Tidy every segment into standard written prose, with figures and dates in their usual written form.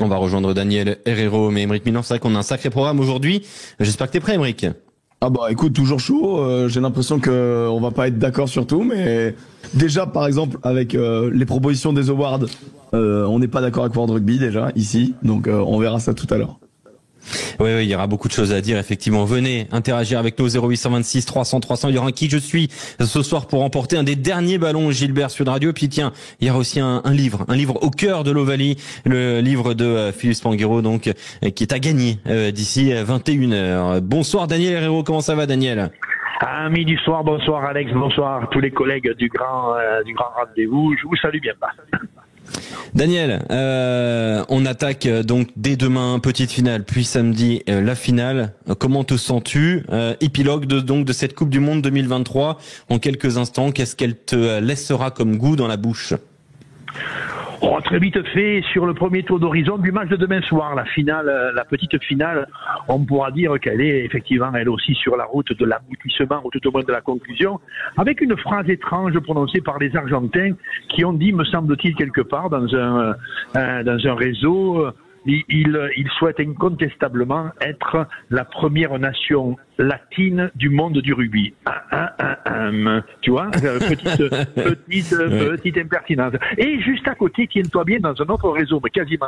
On va rejoindre Daniel Herrero, mais Aymeric Milan, c'est vrai qu'on a un sacré programme aujourd'hui. J'espère que t'es prêt, Aymeric. Ah bah écoute, toujours chaud. J'ai l'impression que on va pas être d'accord sur tout, mais déjà par exemple avec les propositions des awards, on n'est pas d'accord avec World Rugby déjà ici, donc on verra ça tout à l'heure. Oui, il y aura beaucoup de choses à dire, effectivement. Venez interagir avec nous 0826 300 300. Il y aura un qui je suis ce soir pour remporter un des derniers ballons Gilbert Sud Radio. Et puis tiens, il y aura aussi un livre au cœur de l'Ovalie, le livre de Philippe Spanghero, donc qui est à gagner d'ici 21h. Bonsoir Daniel Herrero, comment ça va Daniel? Amis du soir, bonsoir Alex, bonsoir tous les collègues du grand rendez-vous. Je vous salue bien bas. Daniel, on attaque donc dès demain petite finale, puis samedi la finale. Comment te sens-tu? Épilogue de cette Coupe du Monde 2023 en quelques instants. Qu'est-ce qu'elle te laissera comme goût dans la bouche? Très vite fait, sur le premier tour d'horizon du match de demain soir, la finale, la petite finale, on pourra dire qu'elle est effectivement elle aussi sur la route de l'aboutissement, ou tout au moins de la conclusion, avec une phrase étrange prononcée par les Argentins qui ont dit, me semble-t-il, quelque part dans un réseau, ils souhaitent incontestablement être la première nation latine du monde du rugby. Tu vois, petite impertinence. Et juste à côté, tiens-toi bien, dans un autre réseau, mais quasiment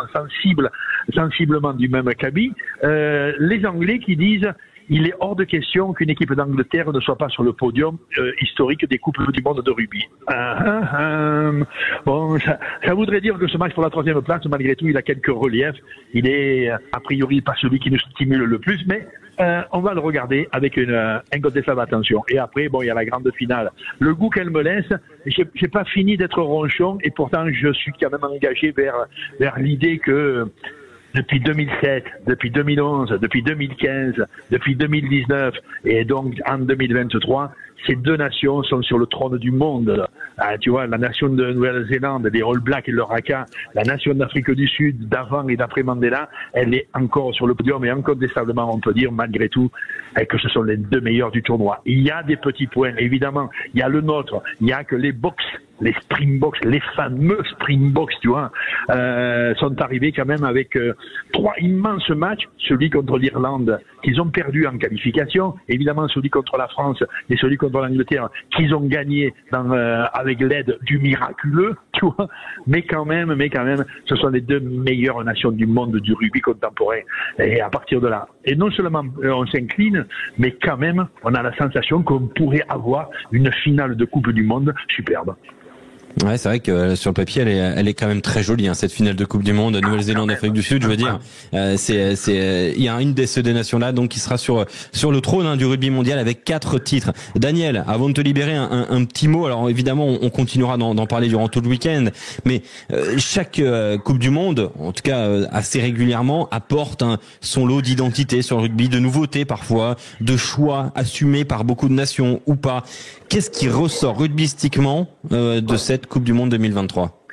sensiblement du même acabit, les Anglais qui disent il est hors de question qu'une équipe d'Angleterre ne soit pas sur le podium historique des Coupes du Monde de rugby. Bon, ça voudrait dire que ce match pour la troisième place, malgré tout, il a quelques reliefs. Il est a priori pas celui qui nous stimule le plus, mais on va le regarder avec une incontestable attention. Et après, bon, il y a la grande finale. Le goût qu'elle me laisse, j'ai pas fini d'être ronchon, et pourtant je suis quand même engagé vers l'idée que depuis 2007, depuis 2011, depuis 2015, depuis 2019 et donc en 2023, ces deux nations sont sur le trône du monde. Tu vois, la nation de Nouvelle-Zélande, les All Blacks et le Raka, la nation d'Afrique du Sud d'avant et d'après Mandela, elle est encore sur le podium et incontestablement, on peut dire malgré tout que ce sont les deux meilleurs du tournoi. Il y a des petits points, évidemment. Il y a le nôtre, il y a que les Boks, les Springboks, les fameux Springboks, tu vois, sont arrivés quand même avec trois immenses matchs, celui contre l'Irlande qu'ils ont perdu en qualification, évidemment celui contre la France et celui contre l'Angleterre qu'ils ont gagné avec l'aide du miraculeux, tu vois, mais quand même, ce sont les deux meilleures nations du monde du rugby contemporain. Et à partir de là, et non seulement on s'incline, mais quand même, on a la sensation qu'on pourrait avoir une finale de Coupe du Monde superbe. Ouais, c'est vrai que sur le papier, elle est quand même très jolie, hein, cette finale de Coupe du Monde, Nouvelle-Zélande, Afrique du Sud, je veux dire. Il y a une de ces deux nations-là, donc qui sera sur le trône, hein, du rugby mondial avec 4 titres. Daniel, avant de te libérer, un petit mot. Alors évidemment, on continuera d'en parler durant tout le week-end, mais chaque Coupe du Monde, en tout cas assez régulièrement, apporte son lot d'identité sur le rugby, de nouveautés parfois, de choix assumés par beaucoup de nations ou pas. Qu'est-ce qui ressort rugbystiquement de cette Coupe du Monde 2023?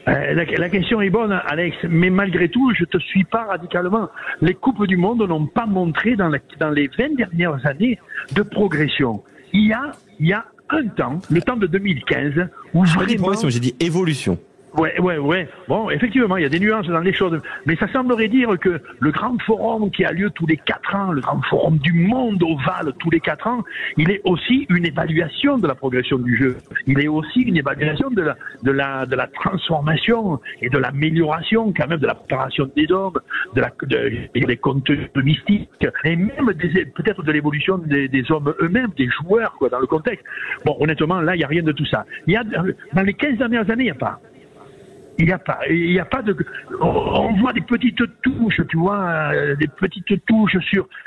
La question est bonne, Alex, mais malgré tout, je te suis pas radicalement. Les Coupes du Monde n'ont pas montré dans les 20 dernières années de progression. Il y a un temps, le temps de 2015, où j'ai pas dit progression, j'ai dit évolution. Ouais. Bon, effectivement, il y a des nuances dans les choses. Mais ça semblerait dire que le grand forum qui a lieu tous les 4 ans, le grand forum du monde ovale tous les 4 ans, il est aussi une évaluation de la progression du jeu. Il est aussi une évaluation de la transformation et de l'amélioration, quand même, de la préparation des hommes, des contenus mystiques, et même peut-être de l'évolution des hommes eux-mêmes, des joueurs, quoi, dans le contexte. Bon, honnêtement, là, il n'y a rien de tout ça. Dans les 15 dernières années, il n'y a pas de, on voit des petites touches, tu vois, des petites touches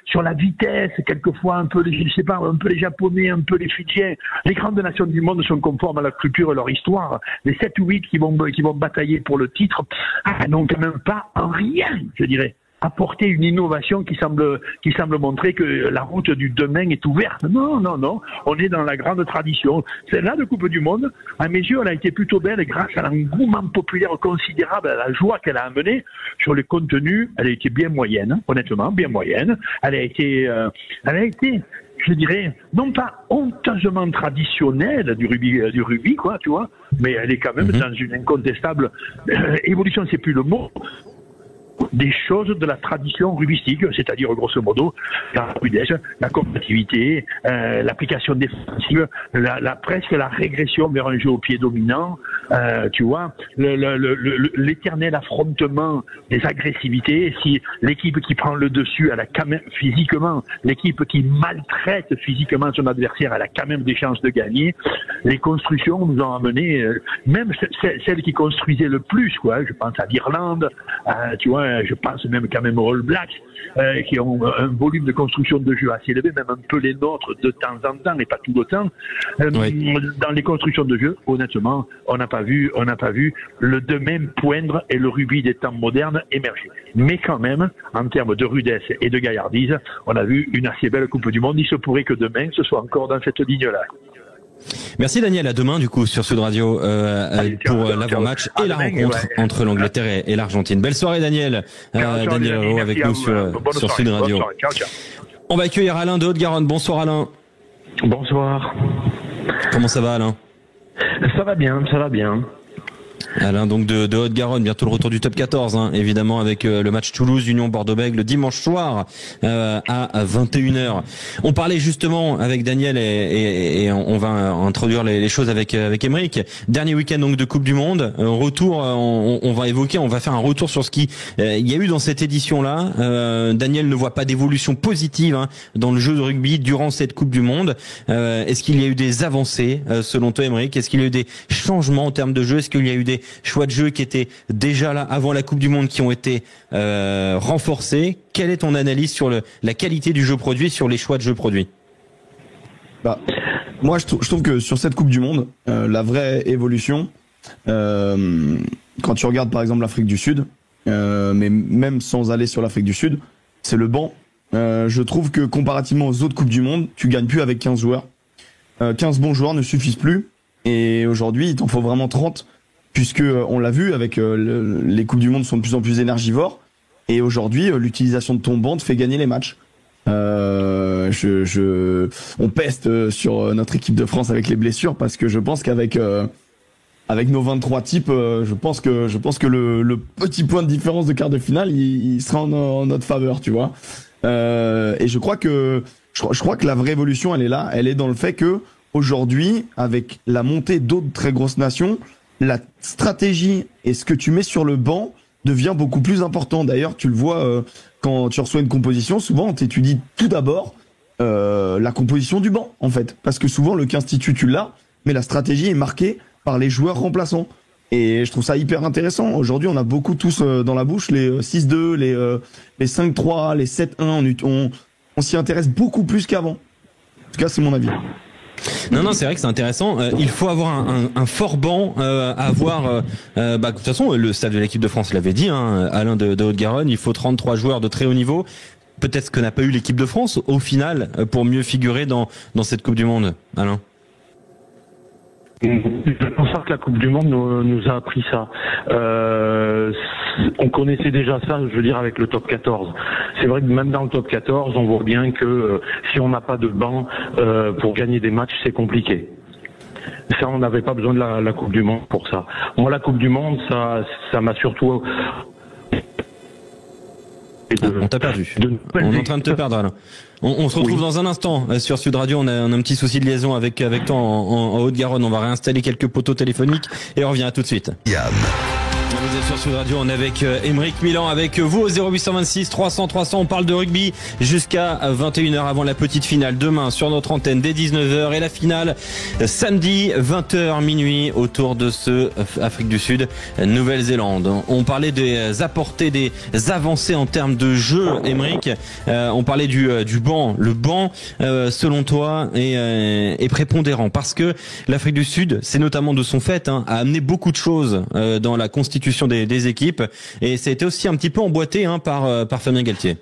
sur la vitesse, quelquefois un peu les Japonais, un peu les Fidjiens. Les grandes nations du monde sont conformes à leur culture et leur histoire. Les 7 ou 8 qui vont batailler pour le titre, n'ont quand même pas en rien, je dirais, apporter une innovation qui semble montrer que la route du demain est ouverte. Non. On est dans la grande tradition. Celle-là de Coupe du Monde, à mes yeux, elle a été plutôt belle grâce à l'engouement populaire considérable, à la joie qu'elle a amenée. Sur les contenus, elle a été bien moyenne, honnêtement, bien moyenne. Elle a été, je dirais, non pas honteusement traditionnelle du rugby, quoi, tu vois, mais elle est quand même dans une incontestable évolution, c'est plus le mot. des choses de la tradition rugbyistique, c'est-à-dire grosso modo la rudesse, la combativité, l'application défensive, presque la régression vers un jeu au pied dominant, tu vois, l'éternel affrontement des agressivités. Si l'équipe qui prend le dessus, elle a quand même physiquement, l'équipe qui maltraite physiquement son adversaire, elle a quand même des chances de gagner. Les constructions nous ont amené, même celles qui construisaient le plus, quoi. Je pense à l'Irlande, tu vois, je pense même quand même aux All Blacks, qui ont un volume de construction de jeu assez élevé, même un peu les nôtres de temps en temps, et pas tout le temps. Oui. Dans les constructions de jeu, honnêtement, on n'a pas vu le de même poindre et le rugby des temps modernes émerger. Mais quand même, en termes de rudesse et de gaillardise, on a vu une assez belle Coupe du Monde. Il se pourrait que demain, ce soit encore dans cette ligne-là. Merci Daniel, à demain du coup sur Sud Radio pour l'avant-match et la rencontre entre l'Angleterre et l'Argentine. Belle soirée Daniel, Daniel Hérault avec nous sur Sud Radio. On va accueillir Alain de Haute-Garonne. Bonsoir Alain. Bonsoir. Comment ça va Alain? Ça va bien, ça va bien. Alain donc de Haute-Garonne, bientôt le retour du top 14 hein, évidemment avec le match Toulouse Union Bordeaux-Bègles le dimanche soir à 21h. On parlait justement avec Daniel et on va introduire les choses avec Aymeric. Dernier week-end donc de Coupe du Monde, retour on va faire un retour sur ce qui il y a eu dans cette édition là. Daniel ne voit pas d'évolution positive hein, dans le jeu de rugby durant cette Coupe du Monde. Est-ce qu'il y a eu des avancées selon toi Aymeric? Est-ce qu'il y a eu des changements en termes de jeu? Est-ce qu'il y a eu des choix de jeu qui étaient déjà là avant la Coupe du Monde qui ont été renforcés? Quelle est ton analyse sur la qualité du jeu produit, sur les choix de jeu produits? Moi, je trouve que sur cette Coupe du Monde, la vraie évolution, quand tu regardes par exemple l'Afrique du Sud, mais même sans aller sur l'Afrique du Sud, c'est le banc. Je trouve que comparativement aux autres Coupes du Monde, tu gagnes plus avec 15 joueurs. 15 bons joueurs ne suffisent plus. Et aujourd'hui, il t'en faut vraiment 30. Puisque on l'a vu avec les Coupes du Monde sont de plus en plus énergivores et aujourd'hui l'utilisation de ton banc te fait gagner les matchs. On peste sur notre équipe de France avec les blessures parce que je pense qu'avec avec nos 23 types, je pense que le petit point de différence de quart de finale il sera en notre faveur, tu vois. Et je crois que la vraie évolution elle est là, elle est dans le fait que aujourd'hui avec la montée d'autres très grosses nations, la stratégie et ce que tu mets sur le banc devient beaucoup plus important. D'ailleurs, tu le vois quand tu reçois une composition, souvent on t'étudie tout d'abord la composition du banc, en fait. Parce que souvent le 15 titu, tu l'as, mais la stratégie est marquée par les joueurs remplaçants. Et je trouve ça hyper intéressant. Aujourd'hui, on a beaucoup tous dans la bouche les 6-2, les 5-3, les 7-1. On s'y intéresse beaucoup plus qu'avant. En tout cas, c'est mon avis. Non, c'est vrai que c'est intéressant. Il faut avoir un fort banc, avoir. De toute façon, le staff de l'équipe de France l'avait dit, hein, Alain de Haute-Garonne, il faut 33 joueurs de très haut niveau. Peut-être ce que n'a pas eu l'équipe de France au final pour mieux figurer dans cette Coupe du Monde, Alain. Je pense pas que la Coupe du Monde nous a appris ça. On connaissait déjà ça, je veux dire, avec le top 14. C'est vrai que même dans le top 14, on voit bien que si on n'a pas de banc pour gagner des matchs, c'est compliqué. Ça, on n'avait pas besoin de la Coupe du Monde pour ça. Moi, la Coupe du Monde, ça m'a surtout... On t'a perdu. On est en train de te perdre, Alain. On se retrouve dans un instant sur Sud Radio. On a un petit souci de liaison avec toi en Haute-Garonne. On va réinstaller quelques poteaux téléphoniques et on revient à tout de suite. Vous êtes sur Sud Radio, on est avec Aymeric Milan, avec vous au 0826 300 300. On parle de rugby jusqu'à 21h avant la petite finale demain sur notre antenne dès 19h et la finale samedi 20h minuit autour de ce Afrique du Sud Nouvelle-Zélande. On parlait des apportées, des avancées en termes de jeu, Aymeric. On parlait du banc. Le banc, selon toi, est prépondérant parce que l'Afrique du Sud, c'est notamment de son fait, a amené beaucoup de choses dans la constitution des équipes et ça a été aussi un petit peu emboîté par Fabien Galtier.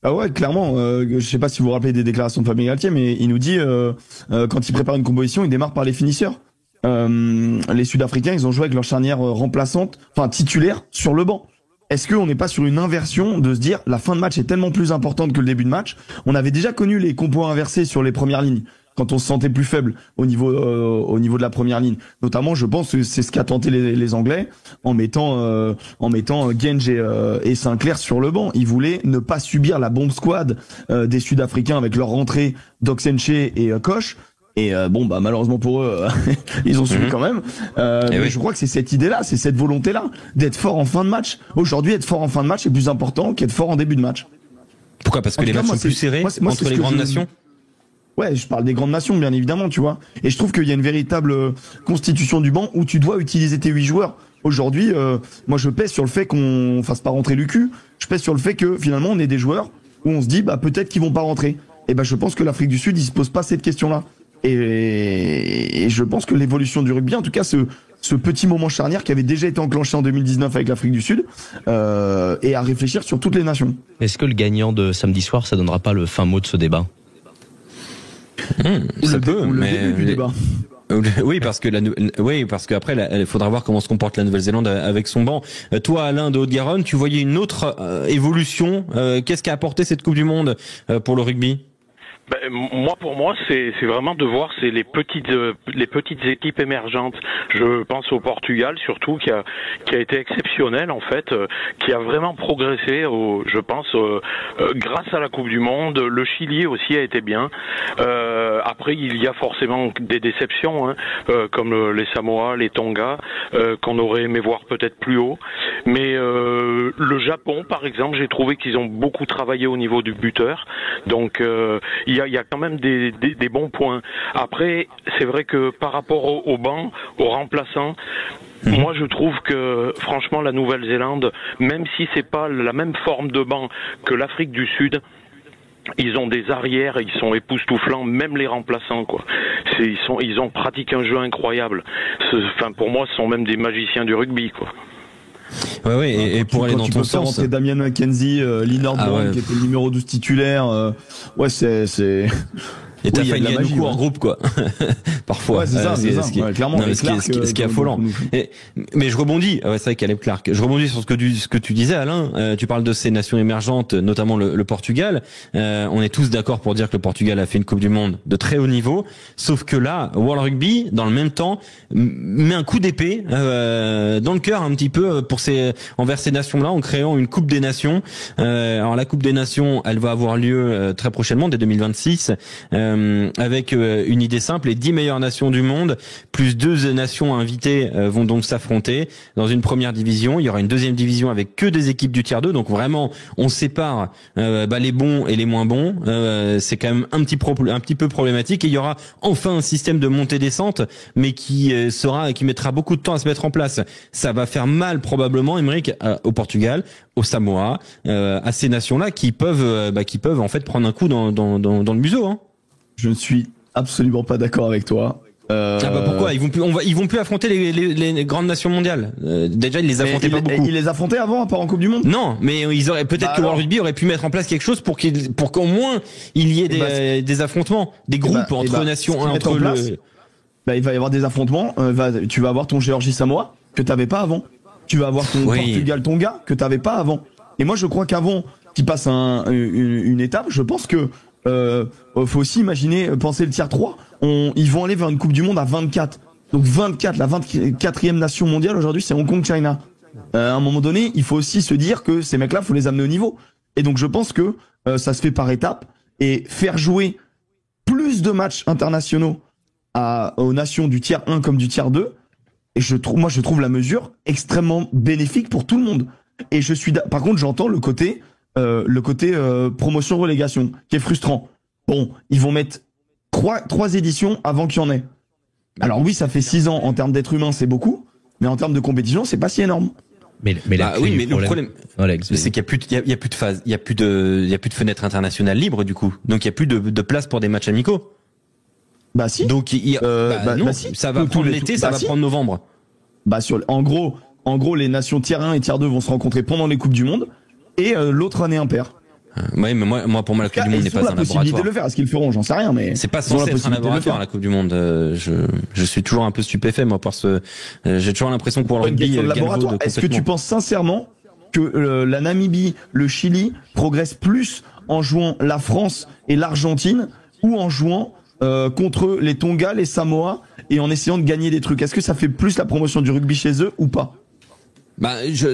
Ah ouais, clairement. Je sais pas si vous vous rappelez des déclarations de Fabien Galtier, mais il nous dit quand il prépare une composition, il démarre par les finisseurs. Les Sud-Africains, ils ont joué avec leur charnière remplaçante, enfin titulaire, sur le banc. Est-ce qu'on n'est pas sur une inversion de se dire la fin de match est tellement plus importante que le début de match? On avait déjà connu les compos inversés sur les premières lignes. quand on se sentait plus faible au niveau de la première ligne. Notamment, je pense que c'est ce qu'a tenté les Anglais en mettant Genge et Sinclair sur le banc. Ils voulaient ne pas subir la bombe squad des Sud-Africains avec leur rentrée d'Oxenche et Koch. Et malheureusement pour eux, ils ont subi quand même. Mais je crois que c'est cette idée-là, c'est cette volonté-là d'être fort en fin de match. Aujourd'hui, être fort en fin de match est plus important qu'être fort en début de match. Pourquoi? Parce que les matchs sont plus serrés entre les grandes nations. Ouais, je parle des grandes nations, bien évidemment, tu vois. Et je trouve qu'il y a une véritable constitution du banc où tu dois utiliser tes 8 joueurs. Aujourd'hui, moi, je pèse sur le fait qu'on fasse pas rentrer Lucu. Je pèse sur le fait que finalement, on ait des joueurs où on se dit, peut-être qu'ils vont pas rentrer. Et je pense que l'Afrique du Sud, ils se posent pas cette question-là. Et je pense que l'évolution du rugby, en tout cas, ce petit moment charnière qui avait déjà été enclenché en 2019 avec l'Afrique du Sud, et à réfléchir sur toutes les nations. Est-ce que le gagnant de samedi soir, ça donnera pas le fin mot de ce débat? Ça peut, le mais début du débat. Oui, parce que après, il faudra voir comment se comporte la Nouvelle-Zélande avec son banc. Toi, Alain de Haute-Garonne, tu voyais une autre évolution. Qu'est-ce qu'a apporté cette Coupe du Monde pour le rugby? Pour moi, c'est vraiment de voir les petites équipes émergentes. Je pense au Portugal surtout qui a été exceptionnel en fait, qui a vraiment progressé. Je pense grâce à la Coupe du Monde. Le Chili aussi a été bien. Après, il y a forcément des déceptions, comme les Samoa, les Tonga, qu'on aurait aimé voir peut-être plus haut. Mais le Japon, par exemple, j'ai trouvé qu'ils ont beaucoup travaillé au niveau du buteur. Donc il y a quand même des bons points. Après, c'est vrai que par rapport au banc, aux remplaçants, moi je trouve que franchement la Nouvelle-Zélande, même si c'est pas la même forme de banc que l'Afrique du Sud, ils ont des arrières, ils sont époustouflants, même les remplaçants quoi. Ils ont pratiqué un jeu incroyable. Pour moi, ce sont même des magiciens du rugby quoi. Ouais, et pour aller dans ton sens, c'est Damien McKenzie, Leonard Brown qui était le numéro 12 titulaire. C'est. Et t'as failli gagner en groupe, quoi. Parfois. Ouais, c'est ça, clairement. Ce qui est affolant. Mais je rebondis. Ouais, c'est vrai Caleb Clark. Je rebondis sur ce que tu disais, Alain. Tu parles de ces nations émergentes, notamment le Portugal. On est tous d'accord pour dire que le Portugal a fait une Coupe du Monde de très haut niveau. Sauf que là, World Rugby, dans le même temps, met un coup d'épée, dans le cœur un petit peu envers ces nations-là en créant une Coupe des Nations. Alors la Coupe des Nations, elle va avoir lieu très prochainement, dès 2026. Avec une idée simple, les 10 meilleures nations du monde, plus 2 nations invitées vont donc s'affronter dans une première division. Il y aura une deuxième division avec que des équipes du tiers 2, donc vraiment on sépare les bons et les moins bons. C'est quand même un petit peu problématique, et il y aura enfin un système de montée-descente, mais qui mettra beaucoup de temps à se mettre en place. Ça va faire mal probablement, Aymeric, au Portugal, au Samoa, à ces nations-là qui peuvent en fait prendre un coup dans le museau, hein. Je ne suis absolument pas d'accord avec toi. Pourquoi ils vont plus affronter les grandes nations mondiales. Déjà ils les affrontaient pas beaucoup. Ils les affrontaient avant, à part en Coupe du Monde. Non, mais ils auraient peut-être que World Rugby aurait pu mettre en place quelque chose pour qu'au moins il y ait des affrontements, des groupes entre nations, entre il va y avoir des affrontements. Tu vas avoir ton Géorgie Samoa que t'avais pas avant. Tu vas avoir ton Portugal Tonga que t'avais pas avant. Et moi je crois qu'avant qu'ils passent une étape, je pense que faut aussi penser le tiers 3. Ils vont aller vers une Coupe du Monde à 24. Donc 24, la 24e nation mondiale aujourd'hui, c'est Hong Kong, China. À un moment donné, il faut aussi se dire que ces mecs-là, faut les amener au niveau. Et donc je pense que ça se fait par étapes, et faire jouer plus de matchs internationaux aux nations du tiers 1 comme du tiers 2. Et je trouve la mesure extrêmement bénéfique pour tout le monde. Et par contre, j'entends le côté promotion-relégation, qui est frustrant. Bon, ils vont mettre trois éditions avant qu'il y en ait. Alors oui, ça fait 6 ans en termes d'être humain, c'est beaucoup, mais en termes de compétition, c'est pas si énorme. Mais le problème, c'est qu'il y a plus de phase, il y a plus de fenêtre internationale libre du coup. Donc il y a plus de place pour des matchs amicaux. Bah si. Donc si. Ça va prendre l'été, ça va prendre novembre. En gros, les nations tiers 1 et tiers 2 vont se rencontrer pendant les Coupes du Monde, et l'autre année impair. Ouais, mais moi, pour moi, la Coupe du Monde n'est pas un laboratoire. Possibilité de le faire. Est-ce qu'ils le feront? J'en sais rien, mais c'est pas censé être un laboratoire, la Coupe du Monde. Je suis toujours un peu stupéfait, moi, j'ai toujours l'impression que pour le rugby, est-ce que tu penses sincèrement que la Namibie, le Chili progressent plus en jouant la France et l'Argentine, ou en jouant contre les Tonga, les Samoa, et en essayant de gagner des trucs. Est-ce que ça fait plus la promotion du rugby chez eux ou pas?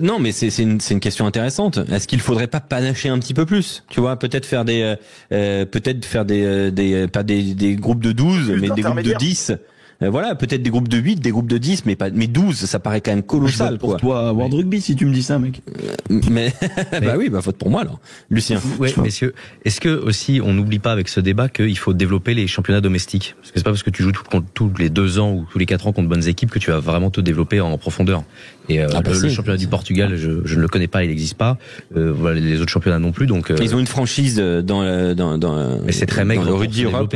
Non, mais c'est une question intéressante. Est-ce qu'il faudrait pas panacher un petit peu plus? Tu vois, peut-être faire des pas des groupes de 12, mais des groupes de 10. Voilà, peut-être des groupes de 8, des groupes de 10, mais 12, ça paraît quand même colossal, pour toi, World Rugby, si tu me dis ça, mec. Mais faute pour moi, alors. Lucien. Ouais, messieurs, est-ce que aussi, on n'oublie pas avec ce débat qu'il faut développer les championnats domestiques? Parce que c'est pas parce que tu joues tous les 2 ans ou tous les 4 ans contre bonnes équipes que tu vas vraiment te développer en profondeur. Et le championnat du Portugal, je ne le connais pas, il n'existe pas. Voilà, les autres championnats non plus, donc. Ils ont une franchise dans mais c'est très maigre dans le rugby Europe.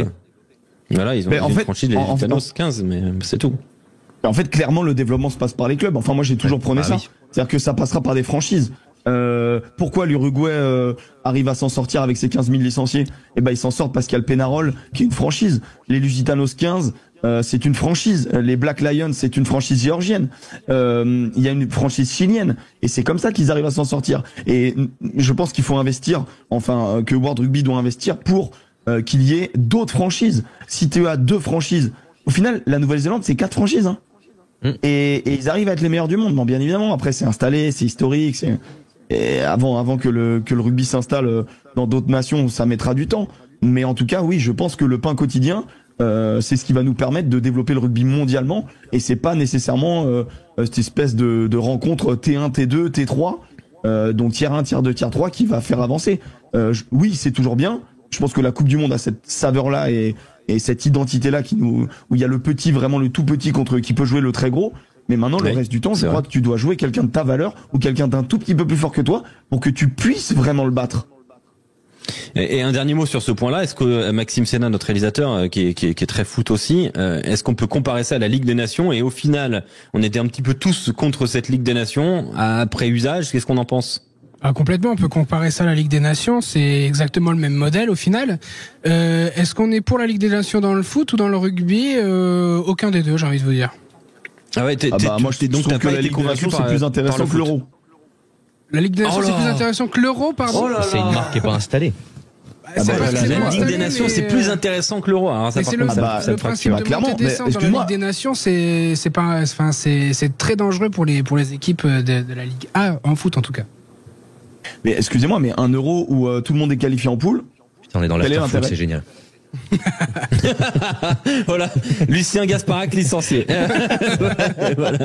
Voilà, ils ont une franchise des 15, mais c'est tout. En fait, clairement, le développement se passe par les clubs. Enfin, moi, j'ai toujours prôné ça. Oui. C'est-à-dire que ça passera par des franchises. Pourquoi l'Uruguay arrive à s'en sortir avec ses 15 000 licenciés? Ils s'en sortent parce qu'il y a le Penarol, qui est une franchise. Les Lusitanos 15, c'est une franchise. Les Black Lions, c'est une franchise géorgienne. Il y a une franchise chilienne. Et c'est comme ça qu'ils arrivent à s'en sortir. Et je pense qu'il faut investir, que World Rugby doit investir pour qu'il y ait d'autres franchises. Si tu as 2 franchises, au final, la Nouvelle-Zélande, c'est 4 franchises, hein. Et ils arrivent à être les meilleurs du monde. Bon, bien évidemment, après, c'est installé, c'est historique, et avant que le rugby s'installe dans d'autres nations, ça mettra du temps. Mais en tout cas, oui, je pense que le pain quotidien, c'est ce qui va nous permettre de développer le rugby mondialement, et c'est pas nécessairement cette espèce de rencontre T1, T2, T3, donc tiers 1, tiers 2, tiers 3 qui va faire avancer. Oui, c'est toujours bien. Je pense que la Coupe du Monde a cette saveur-là et cette identité-là où il y a le petit, vraiment le tout petit qui peut jouer le très gros. Mais maintenant, le reste du temps, je crois que tu dois jouer quelqu'un de ta valeur ou quelqu'un d'un tout petit peu plus fort que toi pour que tu puisses vraiment le battre. Et un dernier mot sur ce point-là, est-ce que Maxime Sénat, notre réalisateur, qui est très foot aussi, est-ce qu'on peut comparer ça à la Ligue des Nations? Et au final, on était un petit peu tous contre cette Ligue des Nations. Après usage, qu'est-ce qu'on en pense? Complètement, on peut comparer ça à la Ligue des Nations, c'est exactement le même modèle au final. Est-ce qu'on est pour la Ligue des Nations dans le foot ou dans le rugby? Aucun des deux, j'ai envie de vous dire. Ah ouais, moi je trouve que la Ligue des Nations c'est plus intéressant que l'Euro. La Ligue des Nations c'est plus intéressant que l'Euro, pardon. C'est une marque qui est pas installée. La Ligue des Nations c'est plus intéressant que l'Euro. Alors ça, c'est le principe de montée descente dans la Ligue des Nations, c'est très dangereux pour les équipes de la Ligue A en foot en tout cas. Mais excusez-moi, mais un Euro où tout le monde est qualifié en poule. Putain, on est dans l'afterfoot, c'est génial. Voilà, Lucien Gasparac licencié. Voilà.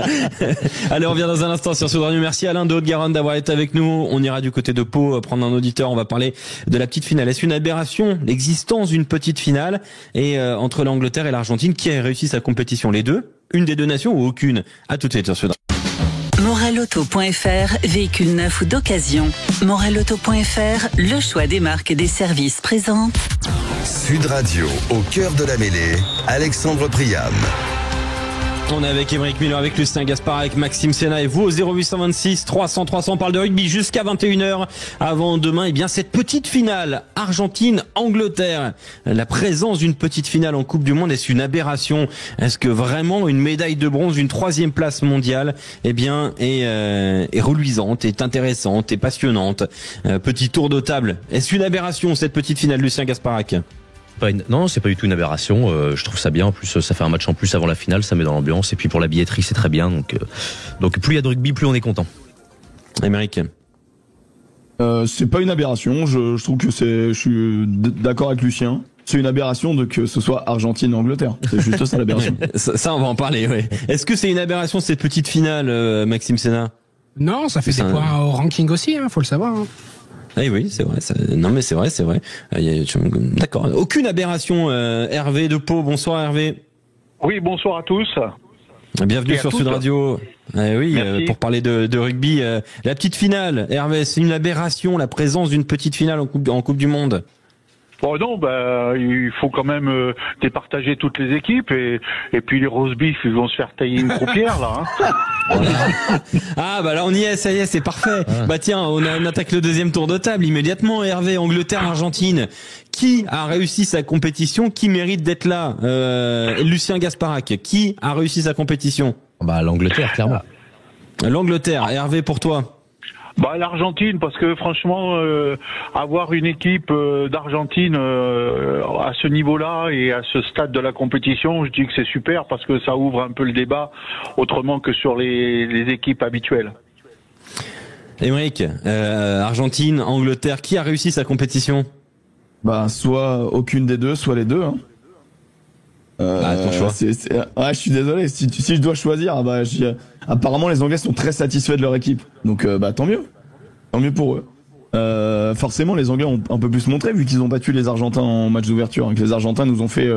Allez, on revient dans un instant sur Sud Radio. Merci Alain de Haute-Garonne d'avoir été avec nous. On ira du côté de Pau prendre un auditeur. On va parler de la petite finale. Est-ce une aberration l'existence d'une petite finale et entre l'Angleterre et l'Argentine, qui a réussi sa compétition? Les deux? Une des deux nations ou aucune? À tout de suite sur Sud Radio. Moralauto.fr, véhicule neuf ou d'occasion. Moralauto.fr, le choix des marques et des services présente. Sud Radio, au cœur de la mêlée, Alexandre Priam. On est avec Émeric Miller, avec Lucien Gaspard, avec Maxime Sénat et vous au 0826 300 300. On parle de rugby jusqu'à 21h. Avant demain, cette petite finale Argentine-Angleterre. La présence d'une petite finale en Coupe du Monde, est-ce une aberration? Est-ce que vraiment une médaille de bronze, une 3e place mondiale, est reluisante, est intéressante, est passionnante? Petit tour de table. Est-ce une aberration cette petite finale, Lucien Gasparac? Non, c'est pas du tout une aberration. Je trouve ça bien. En plus, ça fait un match en plus avant la finale, ça met dans l'ambiance. Et puis pour la billetterie, c'est très bien. Donc plus il y a de rugby, plus on est content. Émeric. C'est pas une aberration. Je trouve que je suis d'accord avec Lucien. C'est une aberration que ce soit Argentine-Angleterre. C'est juste ça l'aberration. ça, on va en parler. Oui. Est-ce que c'est une aberration cette petite finale, Maxime Sénat? Non, ça fait des points au ranking aussi. Faut le savoir. Oui, c'est vrai. Non, mais c'est vrai. D'accord. Aucune aberration. Hervé de Pau. Bonsoir, Hervé. Oui, bonsoir à tous. Bienvenue sur Sud Radio. Pour parler de rugby. La petite finale, Hervé, c'est une aberration, la présence d'une petite finale en Coupe du Monde? Bon non, il faut quand même départager toutes les équipes et puis les roast beef, ils vont se faire tailler une croupière là. Ah là on y est, ça y est, c'est parfait. Tiens, on attaque le deuxième tour de table immédiatement. Hervé, Angleterre, Argentine. Qui a réussi sa compétition? Qui mérite d'être là? Lucien Gasparac. Qui a réussi sa compétition? L'Angleterre, clairement. L'Angleterre. Hervé, pour toi? L'Argentine, parce que franchement, avoir une équipe d'Argentine à ce niveau-là et à ce stade de la compétition, je dis que c'est super parce que ça ouvre un peu le débat autrement que sur les équipes habituelles. Émeric, Argentine, Angleterre, qui a réussi sa compétition? Soit aucune des deux, soit les deux. Hein. Ton choix. Ouais, je suis désolé. Si je dois choisir, apparemment les Anglais sont très satisfaits de leur équipe. Donc tant mieux pour eux. Forcément, les Anglais ont un peu plus montré vu qu'ils ont battu les Argentins en match d'ouverture. Les Argentins nous ont fait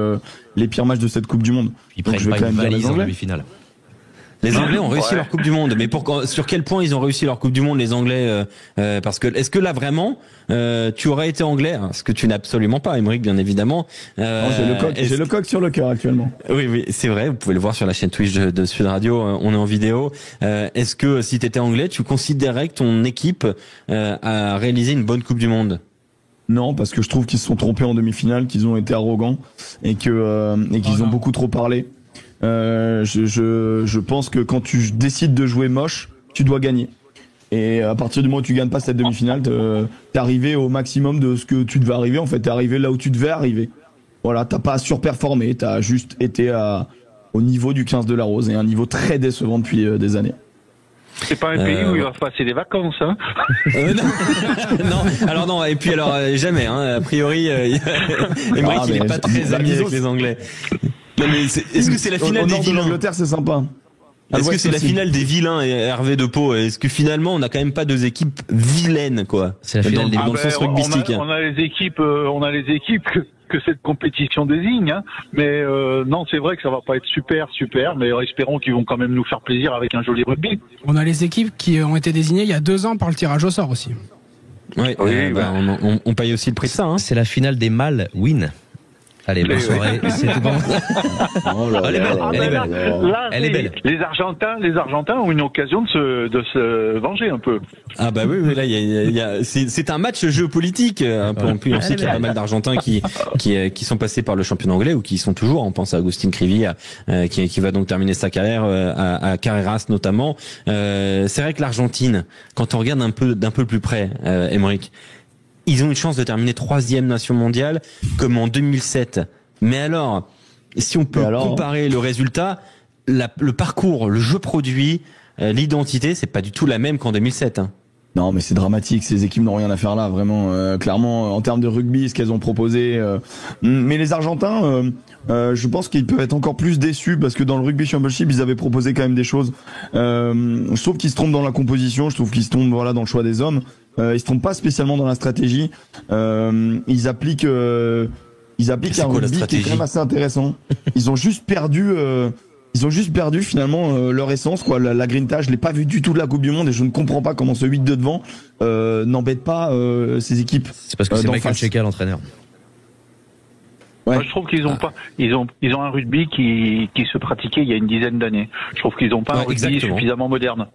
les pires matchs de cette Coupe du Monde. Ils prennent pas une valise en demi-finale. Les Anglais ont réussi leur Coupe du Monde, mais sur quel point ils ont réussi leur Coupe du Monde, les Anglais parce que est-ce que là vraiment tu aurais été anglais, ce que tu n'as absolument pas, Émeric, bien évidemment. J'ai le coq sur le cœur actuellement. Oui, c'est vrai. Vous pouvez le voir sur la chaîne Twitch de Sud Radio. On est en vidéo. Est-ce que si tu étais anglais, tu considérais que ton équipe a réalisé une bonne Coupe du Monde? Non, parce que je trouve qu'ils se sont trompés en demi-finale, qu'ils ont été arrogants et qu'ils ont beaucoup trop parlé. Je pense que quand tu décides de jouer moche, tu dois gagner. Et à partir du moment où tu gagnes pas cette demi-finale, t'es arrivé au maximum de ce que tu devais arriver. En fait, t'es arrivé là où tu devais arriver. Voilà, t'as pas surperformé, t'as juste été au niveau du 15 de la Rose et un niveau très décevant depuis des années. C'est pas un pays où il va passer des vacances, hein. Non. Et puis jamais, hein. A priori, Émeric, il est pas très ami avec les Anglais. Non, mais est-ce que c'est la finale des vilains? L'Angleterre, c'est sympa. Est-ce que c'est la finale des vilains, Hervé de Pau? Est-ce que finalement on a quand même pas deux équipes vilaines, quoi? C'est la finale dans le sens rugbystique. On a les équipes que cette compétition désigne, hein. Mais non, c'est vrai que ça va pas être super, mais espérons qu'ils vont quand même nous faire plaisir avec un joli rugby. On a les équipes qui ont été désignées il y a 2 ans par le tirage au sort aussi. Oui, on paye aussi le prix de ça. Hein. C'est la finale des mâles win. Allez, bonne soirée. C'était bon. Elle est belle. Les Argentins ont une occasion de se venger un peu. Ah bah oui, là c'est un match géopolitique un peu. On sait qu'il y a pas mal d'Argentins qui sont passés par le championnat anglais ou qui sont toujours. On pense à Agustín Crivi qui va donc terminer sa carrière à Carreras notamment. C'est vrai que l'Argentine, quand on regarde d'un peu plus près, Émeric, ils ont une chance de terminer 3e nation mondiale comme en 2007. Mais alors, si on peut comparer le résultat, le parcours, le jeu produit, l'identité, c'est pas du tout la même qu'en 2007. Hein. Non, mais c'est dramatique. Ces équipes n'ont rien à faire là, vraiment. Clairement, en termes de rugby, ce qu'elles ont proposé. Mais les Argentins, je pense qu'ils peuvent être encore plus déçus parce que dans le Rugby Championship, ils avaient proposé quand même des choses. Je trouve qu'ils se trompent dans la composition. Je trouve qu'ils se trompent dans le choix des hommes. Ils se trompent pas spécialement dans la stratégie. Ils appliquent un rugby qui est quand même assez intéressant. Ils ont juste perdu finalement leur essence, quoi. La grinta, je l'ai pas vu du tout de la Coupe du Monde et je ne comprends pas comment ce 8 de devant n'embête pas ces équipes. C'est parce que c'est Michael Cheika l'entraîneur. Ouais. Moi, je trouve qu'ils ont pas, ils ont un rugby qui se pratiquait il y a une dizaine d'années. Je trouve qu'ils ont pas un rugby suffisamment moderne.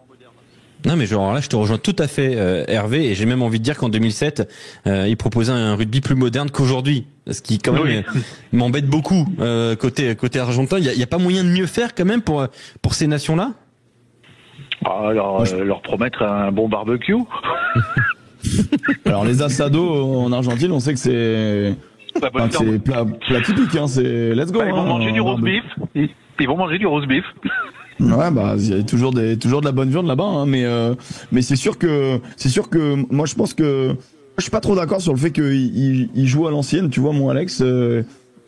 Non, mais genre là, je te rejoins tout à fait, Hervé, et j'ai même envie de dire qu'en 2007, ils proposaient un rugby plus moderne qu'aujourd'hui, ce qui quand même m'embête beaucoup côté argentin. Il y a pas moyen de mieux faire quand même pour ces nations-là. Alors leur promettre un bon barbecue. Alors les asados en Argentine, on sait que c'est plat typique, hein. C'est let's go. Ils vont manger du roast beef. Ils vont manger du roast beef. Ouais, il y a toujours de la bonne viande là-bas, hein, mais c'est sûr que moi je pense que je suis pas trop d'accord sur le fait qu'il joue à l'ancienne, tu vois, mon Alex,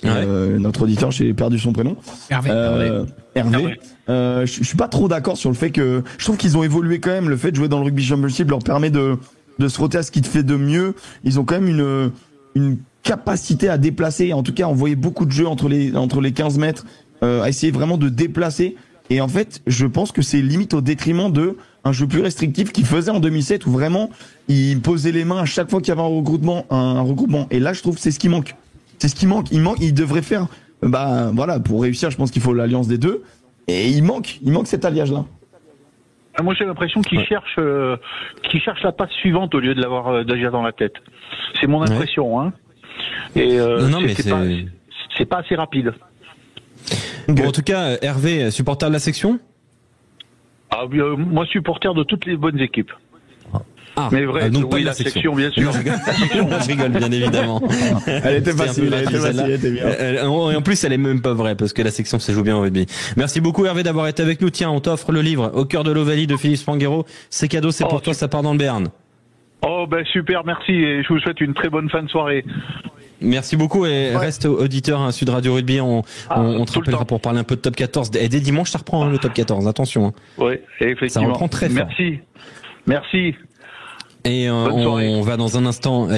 notre auditeur, j'ai perdu son prénom. Hervé. Je suis pas trop d'accord sur le fait que je trouve qu'ils ont évolué quand même. Le fait de jouer dans le Rugby Championship leur permet de se frotter à ce qui te fait de mieux. Ils ont quand même une capacité à déplacer, en tout cas envoyer beaucoup de jeux entre les 15 mètres, à essayer vraiment de déplacer. Et en fait, je pense que c'est limite au détriment de un jeu plus restrictif qu'ils faisaient en 2007 où vraiment ils posaient les mains à chaque fois qu'il y avait un regroupement. Et là, je trouve que c'est ce qui manque. Ils devraient faire, pour réussir, je pense qu'il faut l'alliance des deux. Et il manque cet alliage-là. Moi, j'ai l'impression qu'ils cherchent la passe suivante au lieu de l'avoir déjà dans la tête. C'est mon impression, hein. Et c'est pas assez rapide. Bon, en tout cas, Hervé, supporter de la section ? Moi, supporter de toutes les bonnes équipes. Ah, mais vrai, donc pas oui, la section, bien sûr. Je rigole, bien évidemment. Elle était facile, elle était bien. Et en plus, elle est même pas vraie, parce que la section se joue bien au rugby. Merci beaucoup, Hervé, d'avoir été avec nous. Tiens, on t'offre le livre Au cœur de l'Ovalie de Philippe Spanghero. C'est cadeau, c'est pour toi, ça part dans le Béarn. Oh, ben super, merci, et je vous souhaite une très bonne fin de soirée. Merci beaucoup et reste auditeur à Sud Radio Rugby. On te rappellera pour parler un peu de top 14. Et dès dimanche, ça reprend le top 14. Attention. Oui, effectivement. Ça reprend très fort. Merci. Et on va dans un instant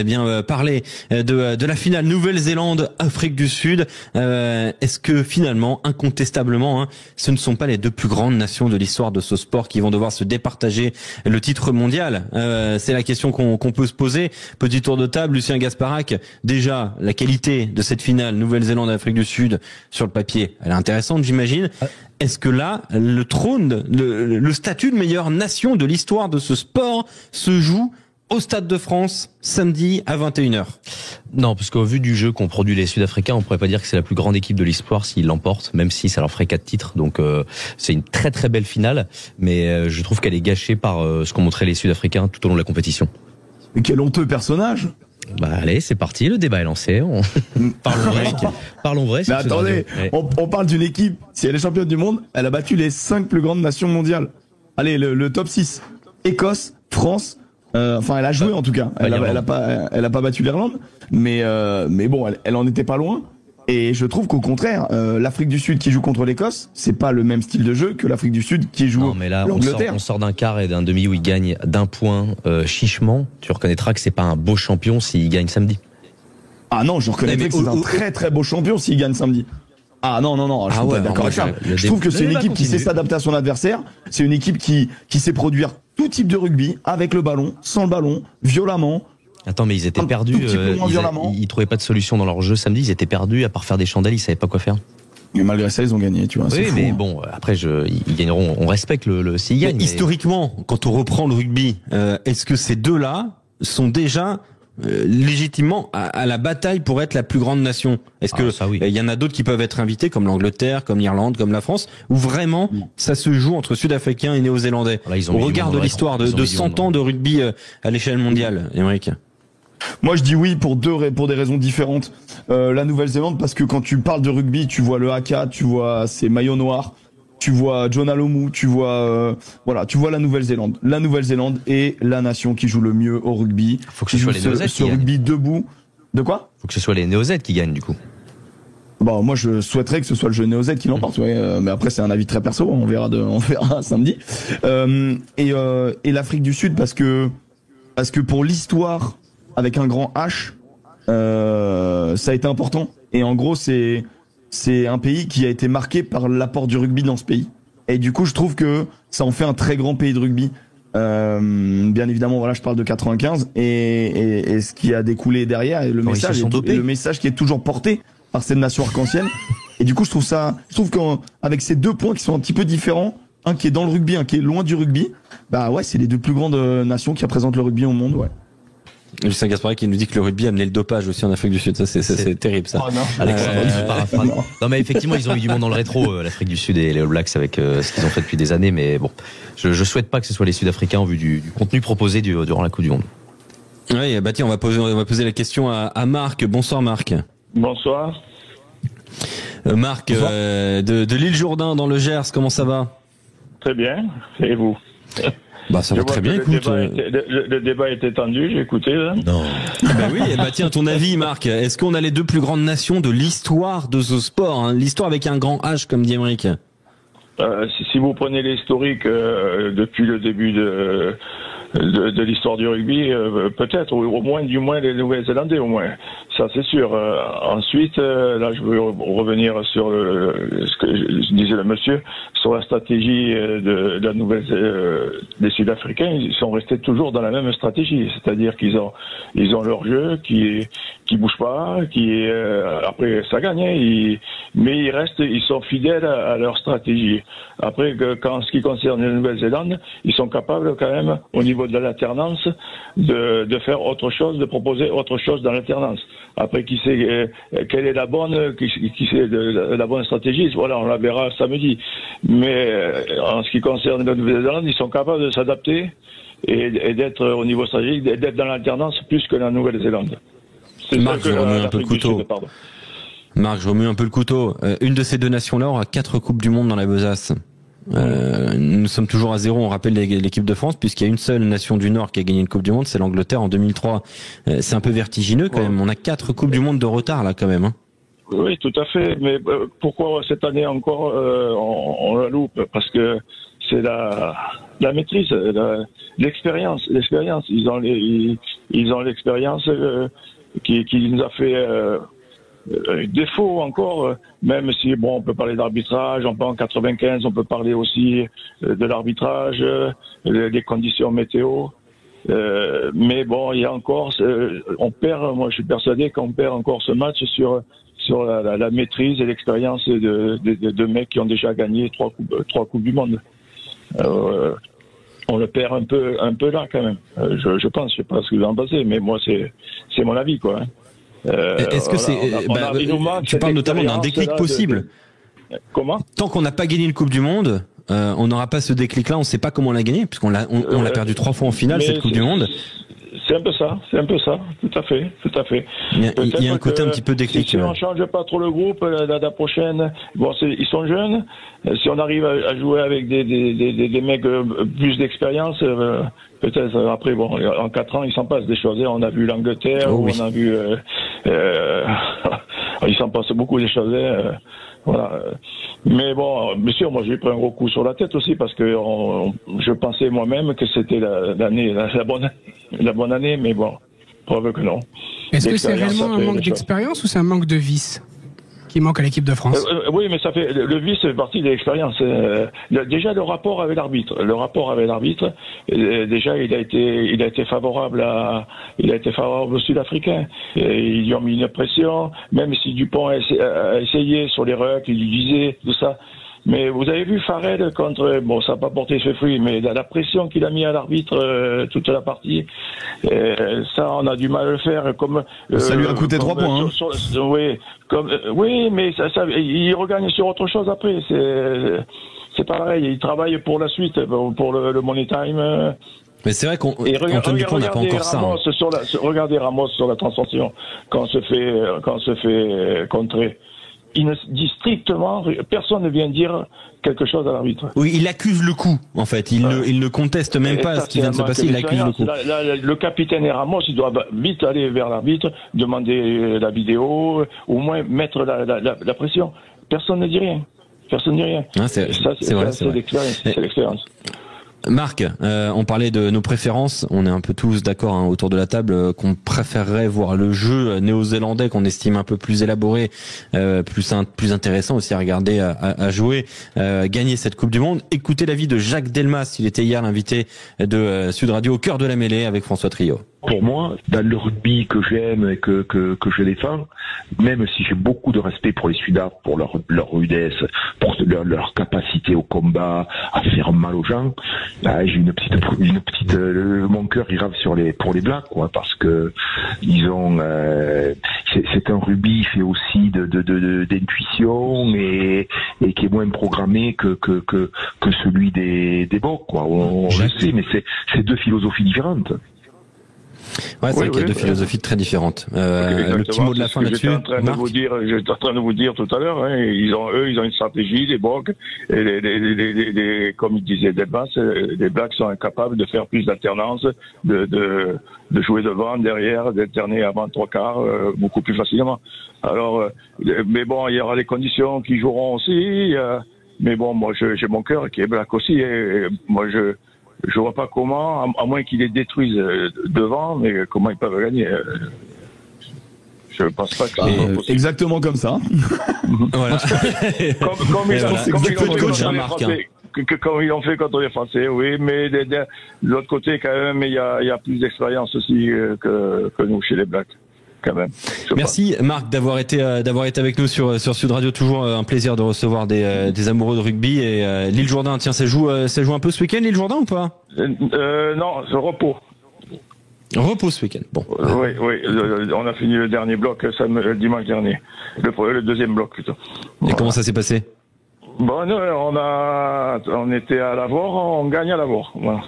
parler de la finale Nouvelle-Zélande-Afrique du Sud. Est-ce que finalement, incontestablement, ce ne sont pas les deux plus grandes nations de l'histoire de ce sport qui vont devoir se départager le titre mondial? C'est la question qu'on peut se poser. Petit tour de table, Lucien Gasparac. Déjà, la qualité de cette finale Nouvelle-Zélande-Afrique du Sud sur le papier, elle est intéressante, j'imagine. Est-ce que là, le trône, le statut de meilleure nation de l'histoire de ce sport se joue au Stade de France, samedi à 21h? Non, parce qu'au vu du jeu qu'ont produit les Sud-Africains, on pourrait pas dire que c'est la plus grande équipe de l'histoire s'ils l'emportent, même si ça leur ferait 4 titres. Donc c'est une très très belle finale, mais je trouve qu'elle est gâchée par ce qu'ont montré les Sud-Africains tout au long de la compétition. Mais quel honteux personnage! Bah allez, c'est parti, le débat est lancé. Parlons vrai. Mais attendez, on parle d'une équipe, si elle est championne du monde, elle a battu les 5 plus grandes nations mondiales. Allez, le top 6. Écosse, France, elle a joué en tout cas. Elle a pas battu l'Irlande, mais bon, elle en était pas loin. Et je trouve qu'au contraire, l'Afrique du Sud qui joue contre l'Écosse, c'est pas le même style de jeu que l'Afrique du Sud qui joue l'Angleterre. On sort d'un quart et d'un demi où il gagne d'un point chichement. Tu reconnaîtras que c'est pas un beau champion s'il gagne samedi. Ah non, je reconnaîtrais que c'est un très très beau champion s'il gagne samedi. Ah non, je suis pas d'accord avec ça. Je trouve que c'est une équipe qui sait s'adapter à son adversaire. C'est une équipe qui sait produire tout type de rugby, avec le ballon, sans le ballon, violemment. Attends, mais ils étaient perdus. Ils trouvaient pas de solution dans leur jeu samedi. Ils étaient perdus. À part faire des chandelles, ils savaient pas quoi faire. Mais malgré ça, ils ont gagné, tu vois. Oui, mais bon, après, ils gagneront. On respecte s'ils gagnent. Historiquement, quand on reprend le rugby, est-ce que ces deux-là sont déjà légitimement à la bataille pour être la plus grande nation? Est-ce que il y en a d'autres qui peuvent être invités, comme l'Angleterre, comme l'Irlande, comme la France, où vraiment ça se joue entre Sud-Africains et Néo-Zélandais? Au regard de l'histoire de 100 ans de rugby à l'échelle mondiale, Émeric. Moi, je dis oui pour des raisons différentes. La Nouvelle-Zélande, parce que quand tu parles de rugby, tu vois le haka, tu vois ces maillots noirs, tu vois John Alomu, tu vois la Nouvelle-Zélande. La Nouvelle-Zélande est la nation qui joue le mieux au rugby. Faut que ce soit les Néo-Z qui gagnent. Rugby debout. De quoi? Faut que ce soit les Néo-Z qui gagnent, du coup. Bon, moi, je souhaiterais que ce soit le jeu Néo-Z qui l'emporte, mais après, c'est un avis très perso, on verra samedi. Et l'Afrique du Sud, parce que pour l'histoire, avec un grand H, ça a été important. Et en gros, c'est un pays qui a été marqué par l'apport du rugby dans ce pays. Et du coup, je trouve que ça en fait un très grand pays de rugby. Bien évidemment, voilà, je parle de 95 et ce qui a découlé derrière et le message qui est toujours porté par cette nation arc-en-ciel. Et du coup, je trouve qu'avec ces deux points qui sont un petit peu différents, un qui est dans le rugby, un qui est loin du rugby, bah ouais, c'est les deux plus grandes nations qui représentent le rugby au monde, ouais. Lucien Gasparac qui nous dit que le rugby a amené le dopage aussi en Afrique du Sud. Ça, c'est terrible, ça. Oh non. Non, mais effectivement, ils ont eu du monde dans le rétro, l'Afrique du Sud et les All Blacks avec ce qu'ils ont fait depuis des années. Mais bon, je souhaite pas que ce soit les Sud-Africains au vu du contenu proposé durant la Coupe du Monde. Oui, bah tiens, on va poser la question à Marc. Bonsoir, Marc. Bonsoir. Marc, de l'île Jourdain dans le Gers, comment ça va? Très bien. Et vous? Bah ça va très bien, écoute. Le débat était tendu, j'ai écouté là. Non. Bah oui, bah tiens, ton avis, Marc. Est-ce qu'on a les deux plus grandes nations de l'histoire de ce sport, hein, l'histoire avec un grand H, comme dit Émeric? Si vous prenez l'historique depuis le début de l'histoire du rugby, peut-être, au moins les Nouvelles-Zélandais, au moins. Ça, c'est sûr. Ensuite, là, je veux revenir sur ce que disait le monsieur, sur la stratégie de la des Sud-Africains. Ils sont restés toujours dans la même stratégie, c'est-à-dire qu'ils ont leur jeu qui bouge pas, après ça gagne, mais ils sont fidèles à leur stratégie. Après, en ce qui concerne la Nouvelle-Zélande, ils sont capables quand même, au niveau de l'alternance, de faire autre chose, de proposer autre chose dans l'alternance. Après, qui sait quelle est la bonne stratégie, voilà, on la verra samedi. Mais en ce qui concerne la Nouvelle-Zélande, ils sont capables de s'adapter et d'être au niveau stratégique, d'être dans l'alternance plus que la Nouvelle-Zélande. Marc, je remue un peu le couteau. Marc, je remue un peu le couteau. Une de ces deux nations-là aura 4 Coupes du Monde dans la besace. Nous sommes toujours à 0, on rappelle l'équipe de France, puisqu'il y a une seule nation du Nord qui a gagné une Coupe du Monde, c'est l'Angleterre en 2003. C'est un peu vertigineux quand même. On a 4 Coupes du Monde de retard là quand même. Hein. Oui, tout à fait. Mais pourquoi cette année encore on la loupe? Parce que c'est la maîtrise, l'expérience. Ils ont l'expérience qui nous a fait défaut encore, même si bon, on peut parler d'arbitrage, on peut en 95, on peut parler aussi de l'arbitrage, des conditions météo. Mais bon, il y a encore, on perd. Moi, je suis persuadé qu'on perd encore ce match sur la maîtrise et l'expérience de mecs qui ont déjà gagné 3 coupes du monde. On le perd un peu là quand même. Je pense, je sais pas ce que vous en pensez, mais moi c'est mon avis quoi. Est-ce que tu parles notamment d'un déclic possible? Comment? Tant qu'on n'a pas gagné une Coupe du Monde, on n'aura pas ce déclic-là. On ne sait pas comment on l'a gagné, puisqu'on l'a perdu 3 fois en finale cette Coupe du Monde. C'est un peu ça, tout à fait. Il y a un côté un petit peu déclic. Si on change pas trop le groupe, la prochaine, bon, ils sont jeunes. Si on arrive à jouer avec des mecs plus d'expérience, peut-être après, bon, en 4 ans, il s'en passe des choses. On a vu l'Angleterre, on a vu, il s'en passe beaucoup des choses. Voilà. Mais bon, bien sûr, moi j'ai pris un gros coup sur la tête aussi parce que je pensais moi-même que c'était la bonne année, mais bon, preuve que non. Est-ce que c'est réellement un manque d'expérience ou c'est un manque de vice qui manque à l'équipe de France? Oui, mais ça fait le vice fait partie de l'expérience. Déjà le rapport avec l'arbitre. Déjà il a été favorable aux Sud-Africains. Ils lui ont mis une pression, même si Dupont a essayé sur les rucks, il lui disait tout ça. Mais vous avez vu Farrell contre, bon, ça n'a pas porté ses fruits, mais la pression qu'il a mis à l'arbitre toute la partie, ça, on a du mal à le faire. Comme ça lui a coûté 3 points. Oui, mais ça, il regagne sur autre chose après. C'est pareil. Il travaille pour la suite, pour le money time. Mais c'est vrai qu'Antoine Dupont n'a pas encore ça. Regardez Ramos sur la transaction quand on se fait contrer. Il ne dit strictement, personne ne vient dire quelque chose à l'arbitre. Oui, il accuse le coup, en fait. Il ne conteste même pas ce qui vient de se passer, il accuse le coup. Le capitaine et Ramos, il doit vite aller vers l'arbitre, demander la vidéo, au moins mettre la pression. Personne ne dit rien. C'est l'expérience. Marc, on parlait de nos préférences. On est un peu tous d'accord autour de la table qu'on préférerait voir le jeu néo-zélandais qu'on estime un peu plus élaboré, plus intéressant aussi à regarder, à jouer, gagner cette Coupe du Monde. Écoutez l'avis de Jacques Delmas, il était hier l'invité de Sud Radio au cœur de la mêlée avec François Trio. Pour moi, dans le rugby que j'aime et que je défends, même si j'ai beaucoup de respect pour les Sudaf, pour leur rudesse, pour leur capacité au combat, à faire mal aux gens, j'ai une petite mon cœur il rave pour les Blacks, quoi, parce que ils ont c'est un rugby fait aussi d'intuition et qui est moins programmé que celui des Bocs, quoi. On le sait, mais c'est 2 philosophies différentes. Ouais, c'est vrai qu'il y a 2 philosophies très différentes. Le petit mot de la fin là-dessus. J'étais en train de vous dire tout à l'heure, hein, ils ont une stratégie, les Bocs, et comme il disait les Blacks sont incapables de faire plus d'alternance, de jouer devant, derrière, d'alterner avant 3 quarts, beaucoup plus facilement. Alors, mais bon, il y aura les conditions qui joueront aussi, mais bon, moi, j'ai mon cœur qui est Black aussi, et moi, je vois pas comment, à moins qu'ils les détruisent devant, mais comment ils peuvent gagner. Je pense pas que exactement comme ça. Voilà. comme ils l'ont fait contre les Français, oui, mais de l'autre côté, quand même, il y a plus d'expérience aussi que nous chez les Blacks. Quand même. Merci Marc d'avoir été avec nous sur Sud Radio. Toujours un plaisir de recevoir des amoureux de rugby. Et l'Île Jourdain, tiens, ça joue un peu ce week-end l'Île Jourdain ou pas? Non, c'est repos. Repos ce week-end. Bon. Oui, on a fini le dernier bloc dimanche dernier. Le deuxième bloc plutôt. Et comment ça s'est passé? Bon, on était à Lavore, on gagne à Lavore. Voilà.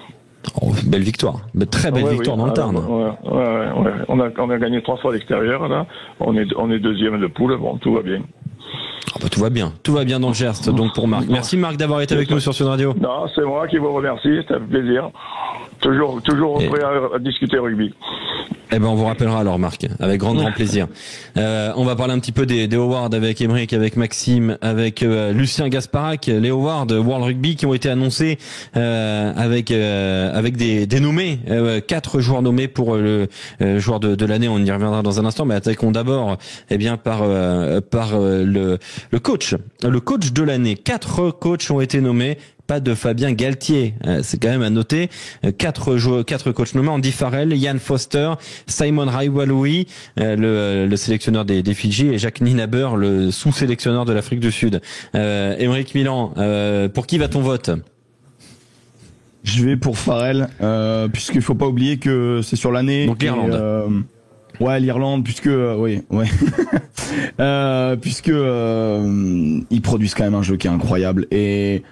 Oh, Belle victoire, très belle victoire dans le Tarn. Ouais. On a gagné 3 fois à l'extérieur là. On est deuxième de poule. Bon, tout va bien. Tout va bien dans le Gers, donc pour Marc. Merci Marc d'avoir été avec nous sur Sud Radio. Non, c'est moi qui vous remercie, ça fait plaisir. Toujours prêt à discuter rugby. Eh ben, on vous rappellera alors, Marc, avec grand plaisir. On va parler un petit peu des awards avec Émeric, avec Maxime, avec Lucien Gasparac, les awards World Rugby qui ont été annoncés avec des nommés, 4 joueurs nommés pour le joueur de l'année. On y reviendra dans un instant, mais attaquons d'abord, par le coach de l'année. 4 coachs ont été nommés. Pas de Fabien Galtier, c'est quand même à noter. 4 coachs nommés: Andy Farrell, Ian Foster, Simon Raiwaloui, le sélectionneur des Fidji, et Jacques Nienaber, le sous-sélectionneur de l'Afrique du Sud. Émeric Milan, pour qui va ton vote? Je vais pour Farrell, puisqu'il faut pas oublier que c'est sur l'année. Donc l'Irlande. L'Irlande, puisque ils produisent quand même un jeu qui est incroyable, et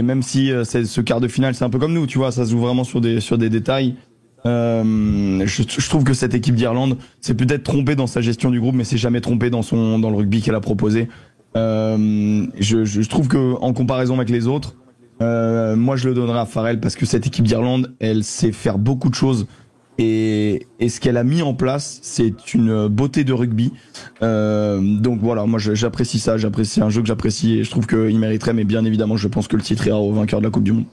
même si ce quart de finale, c'est un peu comme nous, tu vois, ça se joue vraiment sur des détails. Je trouve que cette équipe d'Irlande s'est peut-être trompée dans sa gestion du groupe, mais s'est jamais trompée dans le rugby qu'elle a proposé. Je trouve que en comparaison avec les autres, moi je le donnerais à Farrell, parce que cette équipe d'Irlande, elle sait faire beaucoup de choses. Et ce qu'elle a mis en place, c'est une beauté de rugby. Donc voilà, moi j'apprécie ça, j'apprécie un jeu que j'apprécie, et je trouve qu'il mériterait, mais bien évidemment je pense que le titre ira au vainqueur de la Coupe du Monde.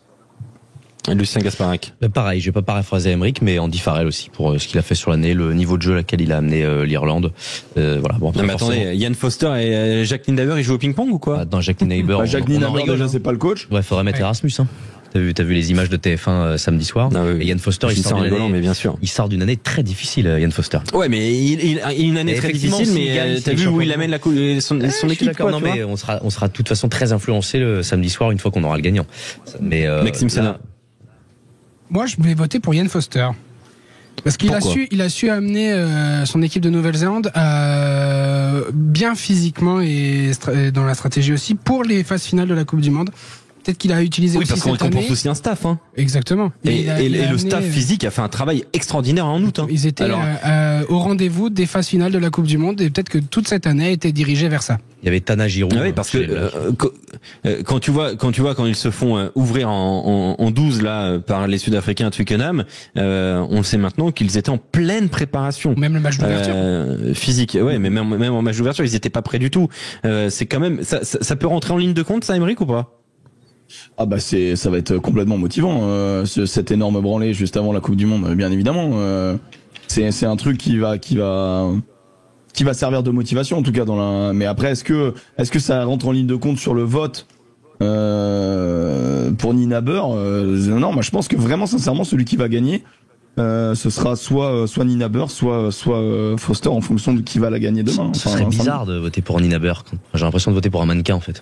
Lucien Gasparac. Pareil, je vais pas paraphraser Émeric, mais Andy Farrell aussi, pour ce qu'il a fait sur l'année, le niveau de jeu à laquelle il a amené l'Irlande. Voilà. Bon, non, mais attendez, Ian Foster et Jacques Nienaber, ils jouent au ping-pong ou quoi? Dans Jacques Nienaber, Jacques Nienaber déjà, c'est pas le coach. Ouais, faudrait mettre Erasmus, hein. T'as vu les images de TF1 samedi soir. Oui. Et Ian Foster, il sort d'une année très difficile, Ian Foster. Ouais, mais il a une année très difficile, mais t'as vu où il amène son équipe, quoi, non, mais on sera de toute façon très influencé le samedi soir une fois qu'on aura le gagnant. Mais Maxime Sana. Moi, je vais voter pour Ian Foster. Parce qu'il a su amener son équipe de Nouvelle-Zélande bien physiquement et dans la stratégie aussi pour les phases finales de la Coupe du Monde. Peut-être qu'il a utilisé aussi cette année. Oui, parce qu'on compense aussi un staff, hein. Exactement. Et le staff physique a fait un travail extraordinaire en août, hein. Ils étaient au rendez-vous des phases finales de la Coupe du Monde, et peut-être que toute cette année a été dirigée vers ça. Il y avait Tana Giroud. Oui, parce que quand tu vois quand ils se font ouvrir en 12 là par les Sud-Africains à Twickenham, on le sait maintenant qu'ils étaient en pleine préparation. Même le match d'ouverture. Physique, ouais, mais même en match d'ouverture, ils étaient pas prêts du tout. C'est quand même ça peut rentrer en ligne de compte, ça, Émeric, ou pas? Ah bah ça va être complètement motivant, cette énorme branlée juste avant la Coupe du Monde, bien évidemment. C'est un truc qui va servir de motivation, en tout cas mais après est-ce que ça rentre en ligne de compte sur le vote pour Nienaber? Non, moi je pense que vraiment sincèrement celui qui va gagner, ce sera soit Nienaber, soit Foster, en fonction de qui va la gagner demain. Ce serait bizarre de voter pour Nienaber. J'ai l'impression de voter pour un mannequin, en fait.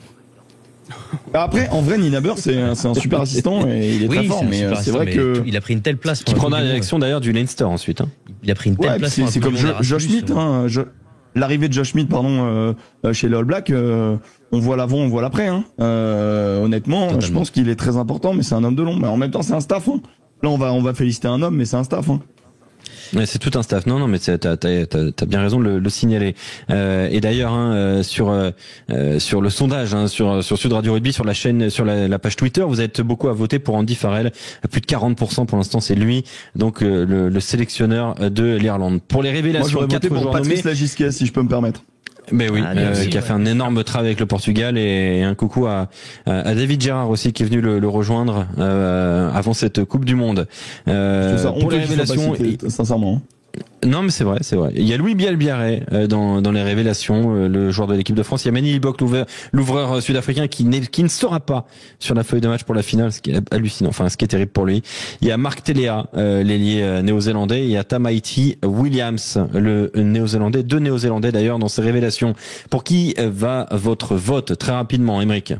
Après, en vrai, Nienaber, c'est un super assistant et il est très fort, mais c'est vrai que il a pris une telle place. Qui prendra la direction d'ailleurs du Leinster ensuite. Hein. Il a pris une telle place. C'est comme Josh Smith, l'arrivée de Josh Smith, chez les All Blacks, on voit l'avant, on voit l'après. Hein. Honnêtement, totalement. Je pense qu'il est très important, mais c'est un homme de l'ombre. Mais en même temps, c'est un staff. Hein. Là, on va féliciter un homme, mais c'est un staff. Hein. Ouais, c'est tout un staff. Non, mais t'as bien raison de le signaler. Et d'ailleurs, sur le sondage, sur Sud Radio Rugby, sur la chaîne, sur la page Twitter, vous êtes beaucoup à voter pour Andy Farrell. Plus de 40% pour l'instant, c'est lui, donc le sélectionneur de l'Irlande. Pour les révélations, moi, j'aurais voté pour Patrice Lagisquet, si je peux me permettre. Mais oui, qui a fait un énorme travail avec le Portugal, et un coucou à David Gérard aussi, qui est venu le rejoindre avant cette Coupe du Monde. Pour les révélations, sincèrement. Non, mais c'est vrai. Il y a Louis Bielbiarré dans les révélations, le joueur de l'équipe de France. Il y a Manny Libok, l'ouvreur sud-africain, qui ne sera pas sur la feuille de match pour la finale, ce qui est hallucinant, ce qui est terrible pour lui. Il y a Mark Telea, l'ailier néo-zélandais. Il y a Tamaiti Williams, le néo-zélandais, 2 néo-zélandais d'ailleurs dans ces révélations. Pour qui va votre vote, très rapidement, Émeric?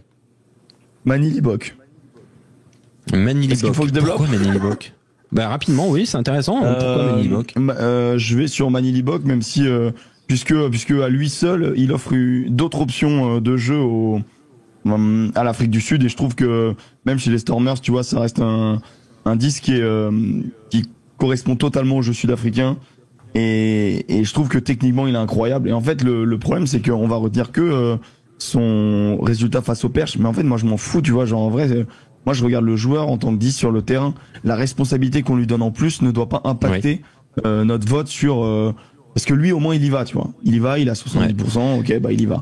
Manny Libok. Est-ce qu'il faut que je développe? Pourquoi Manny Libok? Rapidement, oui, c'est intéressant. Pourquoi Manny Libok? Je vais sur Manny Libok, même si puisque à lui seul, il offre d'autres options de jeu à l'Afrique du Sud, et je trouve que même chez les Stormers, tu vois, ça reste un un disque qui correspond totalement au jeu sud-africain. Et je trouve que techniquement il est incroyable. Et en fait le problème c'est qu'on va retenir que son résultat face au Perche. Mais en fait moi je m'en fous, tu vois. Genre en vrai, moi je regarde le joueur en tant que 10 sur le terrain. La responsabilité qu'on lui donne en plus ne doit pas impacter notre vote sur... parce que lui au moins il y va, tu vois. Il y va, il a 70%, ok, bah il y va.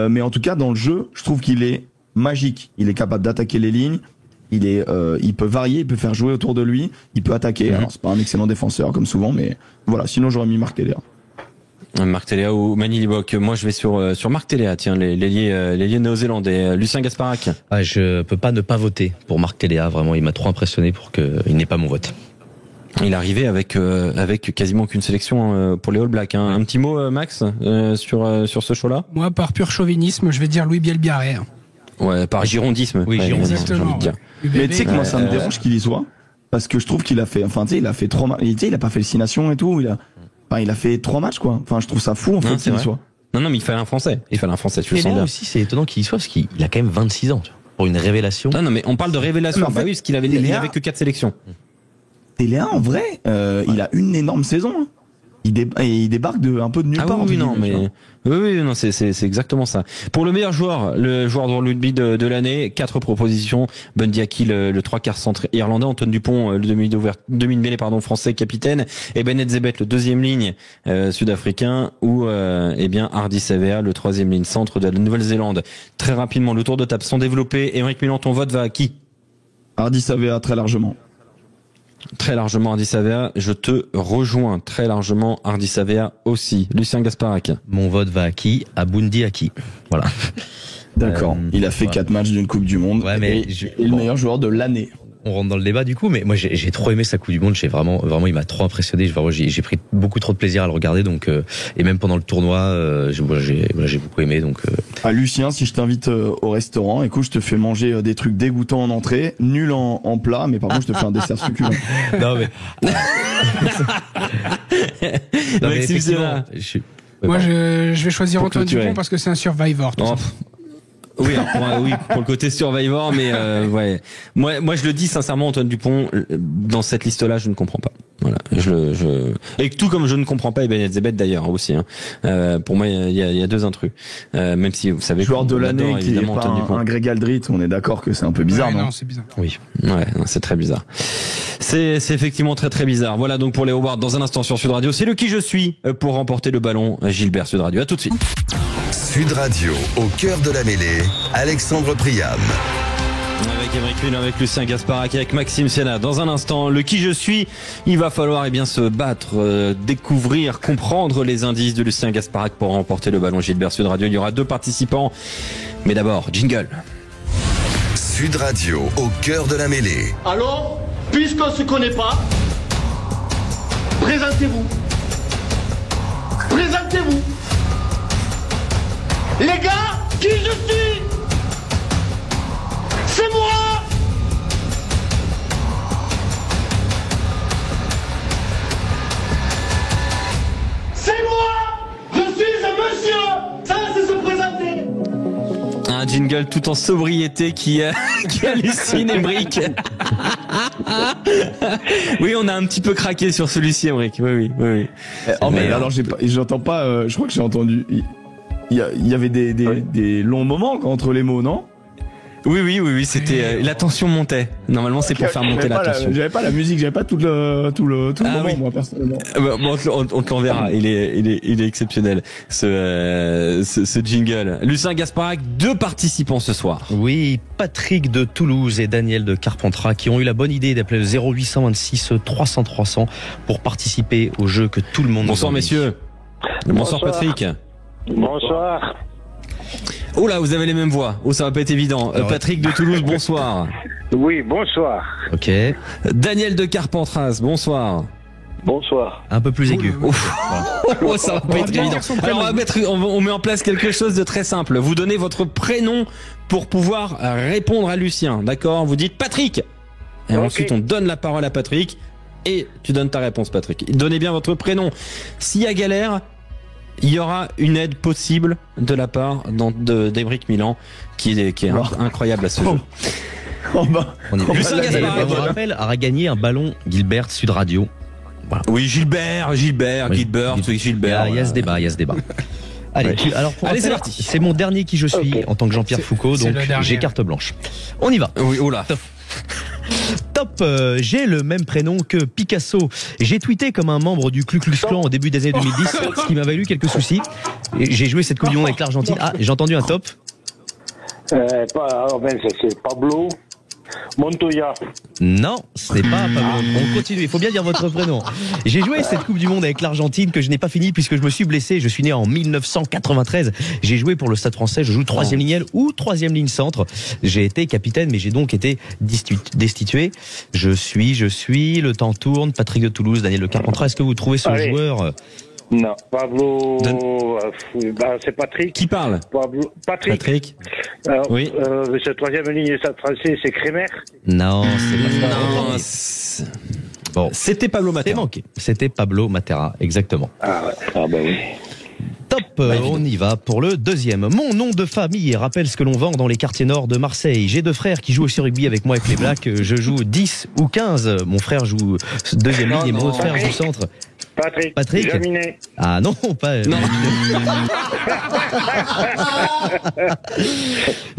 Mais en tout cas dans le jeu, je trouve qu'il est magique. Il est capable d'attaquer les lignes. Il peut varier, il peut faire jouer autour de lui, il peut attaquer. Alors c'est pas un excellent défenseur comme souvent, mais voilà. Sinon j'aurais mis Marc Téléa. Marc Téléa ou Mani Libock. Moi je vais sur Marc Téléa. Tiens, l'ailier néo-zélandais. Lucien Gasparak. Je peux pas ne pas voter pour Marc Téléa. Vraiment, il m'a trop impressionné pour qu'il n'ait pas mon vote. Il est arrivé avec quasiment qu'une sélection pour les All Blacks. Hein. Un petit mot, Max, sur ce show-là. Moi, par pur chauvinisme, je vais dire Louis Bielbiarré. Ouais, par girondisme. Oui, girondisme, j'ai envie de dire. Mais tu sais que moi ça me dérange qu'il y soit, parce que je trouve qu'il a fait, enfin tu sais, il a fait 3 matchs, tu sais, il a pas fait le 6 Nations et tout, il a fait 3 matchs quoi. Enfin je trouve ça fou en fait qu'il y soit. Non mais il fallait un Français. Tu le sens bien. Aussi c'est étonnant qu'il y soit parce qu'il a quand même 26 ans. Pour une révélation. Non mais on parle de révélation. Bah oui, parce qu'il avait que 4 sélections. Téléa en vrai, il a une énorme saison. Hein. Il débarque un peu de nulle part. Oui, non, c'est exactement ça. Pour le meilleur joueur, le joueur de rugby de l'année, 4 propositions. Bundy Aki, le 3/4 centre irlandais, Antoine Dupont, le demi-mêlée français capitaine, et Bennett Zebet, le 2e ligne sud-africain, ou Hardy Savea, le 3e ligne centre de la Nouvelle-Zélande. Très rapidement, le tour de table sont développés. Émeric Milan, ton vote va à qui? Hardy Savea, très largement. Très largement Hardy Savea, je te rejoins très largement Hardy Savea aussi. Lucien Gasparak. Mon vote va à qui? À Bundy Aki. Voilà. D'accord. Il a fait 4 matchs d'une Coupe du Monde. Ouais, mais et le meilleur joueur de l'année. On rentre dans le débat du coup, mais moi j'ai trop aimé sa Coupe du Monde. J'ai vraiment, il m'a trop impressionné. J'ai pris beaucoup trop de plaisir à le regarder. Donc et même pendant le tournoi, j'ai beaucoup aimé. Donc. Lucien, si je t'invite au restaurant, écoute, je te fais manger des trucs dégoûtants en entrée, nul en plat, mais par contre je te fais un dessert succulent. Non mais. Non, mais effectivement. Moi je vais choisir Antoine Dupont parce que c'est un Survivor. Tout ça. Oui, pour le côté Survivor, mais ouais. Moi, je le dis sincèrement, Antoine Dupont, dans cette liste-là, je ne comprends pas. Voilà, et tout comme je ne comprends pas Bennett Zebet d'ailleurs aussi. Hein. Pour moi, il y a 2 intrus. Même si vous savez, joueur de l'année qui est pas un Greg Aldrit, on est d'accord que c'est un peu bizarre, non? Non, c'est bizarre. Oui. Ouais, c'est très bizarre. C'est effectivement très très bizarre. Voilà donc pour les awards dans un instant sur Sud Radio. C'est le qui je suis pour remporter le ballon. Gilbert Sud Radio. À tout de suite. Sud Radio, au cœur de la mêlée, Alexandre Priam. Avec Émeric Milan, avec Lucien Gasparak, avec Maxime Siena. Dans un instant, le qui je suis, il va falloir se battre, découvrir, comprendre les indices de Lucien Gasparak pour remporter le ballon Gilbert Sud Radio. Il y aura 2 participants. Mais d'abord, jingle. Sud Radio, au cœur de la mêlée. Alors, puisqu'on se connaît pas, présentez-vous. Présentez-vous. Les gars, qui je suis? C'est moi! C'est moi! Je suis un monsieur! Ça, c'est se présenter! Un jingle tout en sobriété qui hallucine Émeric. Oui, on a un petit peu craqué sur celui-ci, Émeric. Oui. Mais alors, j'entends pas, je crois que j'ai entendu... Il y avait des longs moments entre les mots, non? Oui, c'était la tension montait. Normalement, c'est pour faire monter la tension. J'avais pas la musique, j'avais pas tout le moment, moi personnellement. Bon, on te l'enverra. Il est exceptionnel ce jingle. Lucien Gasparak, 2 participants ce soir. Oui, Patrick de Toulouse et Daniel de Carpentras qui ont eu la bonne idée d'appeler le 0826 300 300 pour participer au jeu que tout le monde. Bonsoir messieurs. Bonsoir Patrick. Bonsoir. Oh là, vous avez les mêmes voix. Oh, ça va pas être évident. Patrick de Toulouse, bonsoir. Oui, bonsoir. Ok. Daniel de Carpentras, bonsoir. Bonsoir. Un peu plus aigu. Oh, ça va pas être évident. Alors, on met en place quelque chose de très simple. Vous donnez votre prénom pour pouvoir répondre à Lucien. D'accord? Vous dites Patrick. Et ensuite, on donne la parole à Patrick. Et tu donnes ta réponse, Patrick. Donnez bien votre prénom. S'il y a galère, il y aura une aide possible de la part d'Émeric Milan qui est incroyable à ce jeu. On va. On y va. Lucien Gaspard, Je vous rappelle, a gagné un ballon Gilbert Sud Radio. Voilà. Oui, Gilbert, Oui. Gilbert. Il y a ce débat, Allez, Ouais. alors pour Allez, c'est rappel, parti. c'est mon dernier qui je suis en tant que Jean-Pierre Foucault, c'est donc le dernier. j'ai carte blanche. On y va. Oui, oh là. Top, j'ai le même prénom que Picasso. J'ai tweeté comme un membre du Ku Klux Klan au début des années 2010, ce qui m'a valu quelques soucis. Et j'ai joué cette Coupe du Monde avec l'Argentine. Ah, j'ai entendu un top. C'est Pablo Montoya. Non, ce n'est pas Pablo. On continue, il faut bien dire votre prénom. J'ai joué cette Coupe du Monde avec l'Argentine que je n'ai pas fini puisque je me suis blessé. Je suis né en 1993. J'ai joué pour le Stade Français. Je joue 3e ligne aile ou 3e ligne centre. J'ai été capitaine, mais j'ai donc été destitué. Je suis, le temps tourne. Patrick de Toulouse, Daniel de Carpentras. Est-ce que vous trouvez ce joueur? Non, Pablo. C'est Patrick. Qui parle? Patrick. Alors, Oui. Ce troisième ligne Stade Français, c'est Crémer. Non, c'est pas ça. Non, Bon, c'était Pablo c'est Matera. manqué. C'était Pablo Matera, exactement. Ah bah oui. Top, on y va pour le deuxième. Mon nom de famille rappelle ce que l'on vend dans les quartiers nord de Marseille. J'ai 2 frères qui jouent aussi au rugby avec moi avec les Blacks. Je joue 10 ou 15. Mon frère joue deuxième ligne et mon autre frère joue centre. Patrick. Jaminet. Ah non, pas. Non.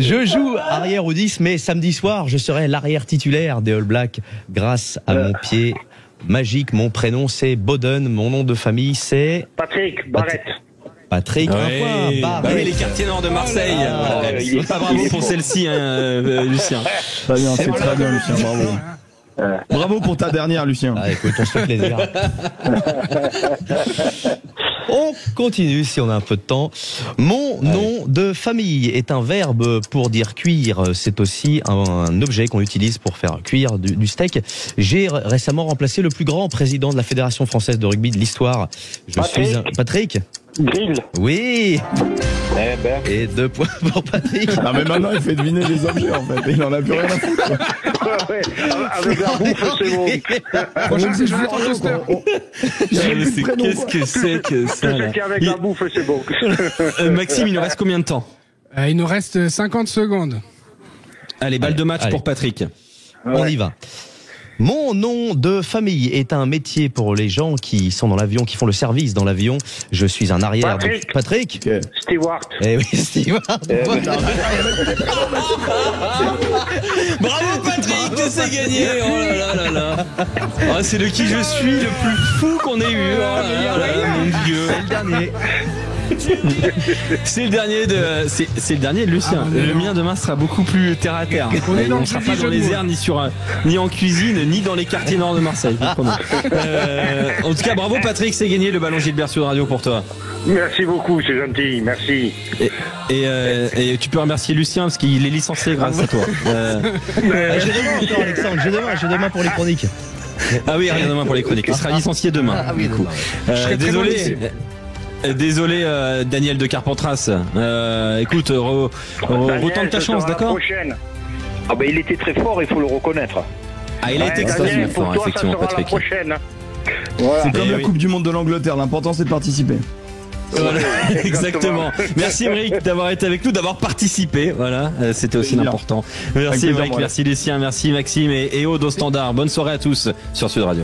Je joue arrière au 10, mais samedi soir, je serai l'arrière titulaire des All Blacks grâce à mon pied magique. Mon prénom, c'est Boden. Mon nom de famille, c'est Patrick Barrette. Patrick. Ouais. Un point, Bah Barrette. oui, les quartiers nord de Marseille. il est Pas fort, bravo il est pour fort. celle-ci, Lucien. Très bien, c'est très bien, Lucien, bravo. Bravo pour ta dernière, Lucien. Ah, écoute, on se fait plaisir. On continue si on a un peu de temps. Mon nom de famille est un verbe pour dire cuire. C'est aussi un objet qu'on utilise pour faire cuire du steak. J'ai récemment remplacé le plus grand président de la Fédération française de rugby de l'histoire. Patrick. Grill. Oui. Eh ben. Et 2 points pour Patrick. Ah mais maintenant il fait deviner les objets en fait. Il en a plus rien à foutre. Ouais, avec la bouffe, c'est bon. Prochaine, c'est Jonathan Toaster. Qu'est-ce que c'est que ça là? Avec la bouffe, c'est bon. Maxime, il nous reste combien de temps? Il nous reste 50 secondes. Allez, balle de match allez. pour Patrick. On y va. Mon nom de famille est un métier pour les gens qui sont dans l'avion, qui font le service dans l'avion. Je suis un arrière. Patrick. Okay. Stewart. Eh oui, Stewart. Bravo Patrick, c'est gagné. Oh là là là là. Oh, c'est le qui je suis le plus fou qu'on ait eu. Oh là là là, mon Dieu. C'est le dernier. C'est le dernier c'est le dernier de Lucien. Le mien demain sera beaucoup plus terre à terre. On est dans ne sera pas dans les airs, ni en cuisine, ni dans les quartiers nord de Marseille. En tout cas, bravo Patrick, c'est gagné le ballon Gilbert Sud Radio pour toi. Merci beaucoup, c'est gentil, merci. Et tu peux remercier Lucien parce qu'il est licencié grâce à toi. J'ai demain encore, Alexandre. J'ai demain pour les chroniques. Ah oui, rien demain pour les chroniques. Il sera licencié demain. Ah oui, du coup. Désolé, Daniel de Carpentras. Écoute, retente ta chance, d'accord? Ah ben il était très fort, il faut le reconnaître. Ah, il a été extrêmement fort, effectivement, Patrick. Voilà. C'est comme la Coupe du Monde de l'Angleterre, l'important c'est de participer. Voilà, exactement. Merci Émeric d'avoir été avec nous, d'avoir participé. Voilà, c'était aussi important. Merci Émeric, merci Lucien, merci Maxime et Aude au standard. Bonne soirée à tous sur Sud Radio.